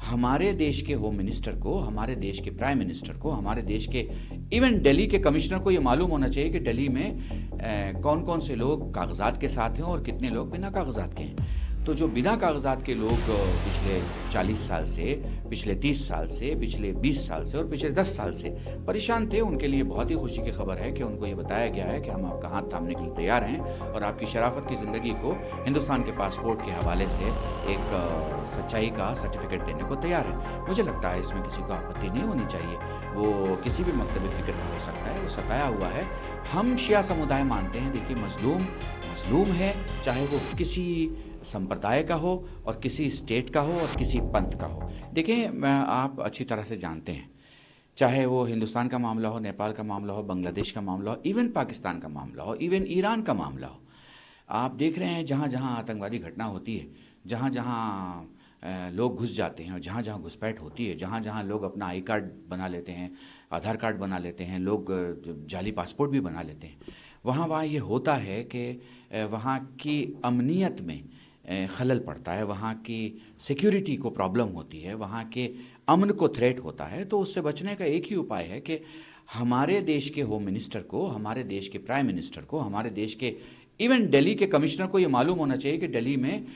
हमारे देश के होम मिनिस्टर को, हमारे देश के प्राइम मिनिस्टर को, हमारे देश के इवन दिल्ली के कमिश्नर को ये मालूम होना चाहिए कि दिल्ली में कौन कौन से लोग कागजात के साथ हैं और कितने लोग बिना कागजात के हैं। तो जो बिना कागजात के लोग पिछले 40 साल से, पिछले 30 साल से, पिछले 20 साल से और पिछले 10 साल से परेशान थे, उनके लिए बहुत ही खुशी की खबर है कि उनको ये बताया गया है कि हम आपका हाथ थामने के लिए तैयार हैं और आपकी शराफत की ज़िंदगी को हिंदुस्तान के पासपोर्ट के हवाले से एक सच्चाई का सर्टिफिकेट देने को तैयार है। मुझे लगता है इसमें किसी को आपत्ति नहीं होनी चाहिए। वो किसी भी मकतब फ़िक्र का हो सकता है, वो सताया हुआ है। हम शिया समुदाय मानते हैं, देखिए मज़लूम है, चाहे वो किसी संप्रदाय का हो और किसी स्टेट का हो और किसी पंथ का हो। देखिए, आप अच्छी तरह से जानते हैं, चाहे वो हिंदुस्तान का मामला हो, नेपाल का मामला हो, बांग्लादेश का मामला हो, इवन पाकिस्तान का मामला हो, इवन ईरान का मामला हो, आप देख रहे हैं जहाँ जहाँ आतंकवादी घटना होती है, जहाँ जहाँ लोग घुस जाते हैं और जहाँ जहाँ घुसपैठ होती है, जहाँ जहाँ लोग अपना आई कार्ड बना लेते हैं, आधार कार्ड बना लेते हैं, लोग जाली पासपोर्ट भी बना लेते हैं, वहाँ ये होता है कि वहाँ की अमनीयत में खलल पड़ता है, वहाँ की सिक्योरिटी को प्रॉब्लम होती है, वहाँ के अमन को थ्रेट होता है। तो उससे बचने का एक ही उपाय है कि हमारे देश के होम मिनिस्टर को, हमारे देश के प्राइम मिनिस्टर को, हमारे देश के इवन दिल्ली के कमिश्नर को ये मालूम होना चाहिए कि दिल्ली में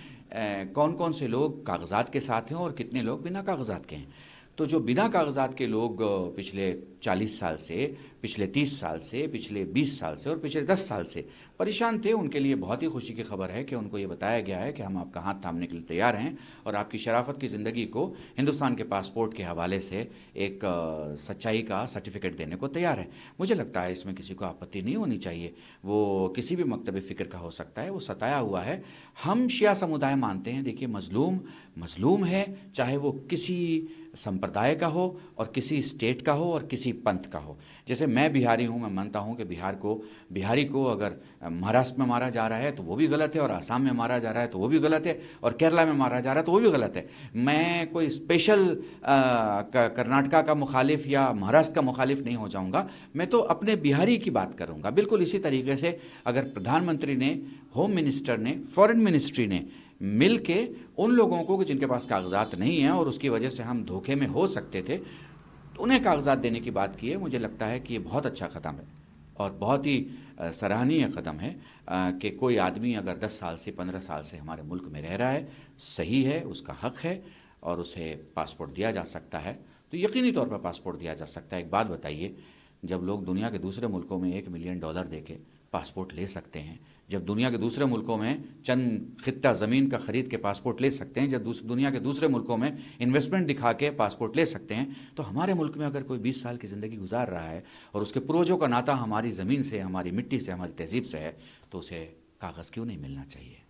कौन कौन से लोग कागजात के साथ हैं और कितने लोग बिना कागजात के हैं। तो जो बिना कागजात के लोग पिछले 40 साल से, पिछले 30 साल से, पिछले 20 साल से और पिछले 10 साल से परेशान थे, उनके लिए बहुत ही खुशी की खबर है कि उनको ये बताया गया है कि हम आपका हाथ थामने के लिए तैयार हैं और आपकी शराफत की ज़िंदगी को हिंदुस्तान के पासपोर्ट के हवाले से एक सच्चाई का सर्टिफिकेट देने को तैयार है। मुझे लगता है इसमें किसी को आपत्ति नहीं होनी चाहिए। वो किसी भी मकतब फ़िक्र का हो सकता है, वो सताया हुआ है। हम शिया समुदाय मानते हैं, देखिए मज़लूम है, चाहे वो किसी संप्रदाय का हो और किसी स्टेट का हो और किसी पंथ का हो। जैसे मैं बिहारी हूँ, मैं मानता हूँ कि बिहारी को अगर महाराष्ट्र में मारा जा रहा है तो वो भी गलत है, और आसाम में मारा जा रहा है तो वो भी गलत है, और केरला में मारा जा रहा है तो वो भी गलत है। मैं कोई स्पेशल कर्नाटका का मुखालिफ या महाराष्ट्र का मुखालिफ नहीं हो जाऊँगा, मैं तो अपने बिहारी की बात करूँगा। बिल्कुल इसी तरीके से अगर प्रधानमंत्री ने, होम मिनिस्टर ने, फॉरेन मिनिस्ट्री ने मिल के उन लोगों को जिनके पास कागजात नहीं हैं और उसकी वजह से हम धोखे में हो सकते थे, तो उन्हें कागजात देने की बात की है। मुझे लगता है कि ये बहुत अच्छा कदम है और बहुत ही सराहनीय कदम है कि कोई आदमी अगर 10 साल से, 15 साल से हमारे मुल्क में रह रहा है, सही है, उसका हक है और उसे पासपोर्ट दिया जा सकता है, तो यकीनी तौर पर पासपोर्ट दिया जा सकता है। एक बात बताइए, जब लोग दुनिया के दूसरे मुल्कों में $1 मिलियन देके पासपोर्ट ले सकते हैं, जब दुनिया के दूसरे मुल्कों में चंद खित्ता ज़मीन का ख़रीद के पासपोर्ट ले सकते हैं, जब दुनिया के दूसरे मुल्कों में इन्वेस्टमेंट दिखा के पासपोर्ट ले सकते हैं, तो हमारे मुल्क में अगर कोई 20 साल की ज़िंदगी गुजार रहा है और उसके पूर्वजों का नाता हमारी ज़मीन से, हमारी मिट्टी से, हमारी तहज़ीब से है, तो उसे कागज़ क्यों नहीं मिलना चाहिए।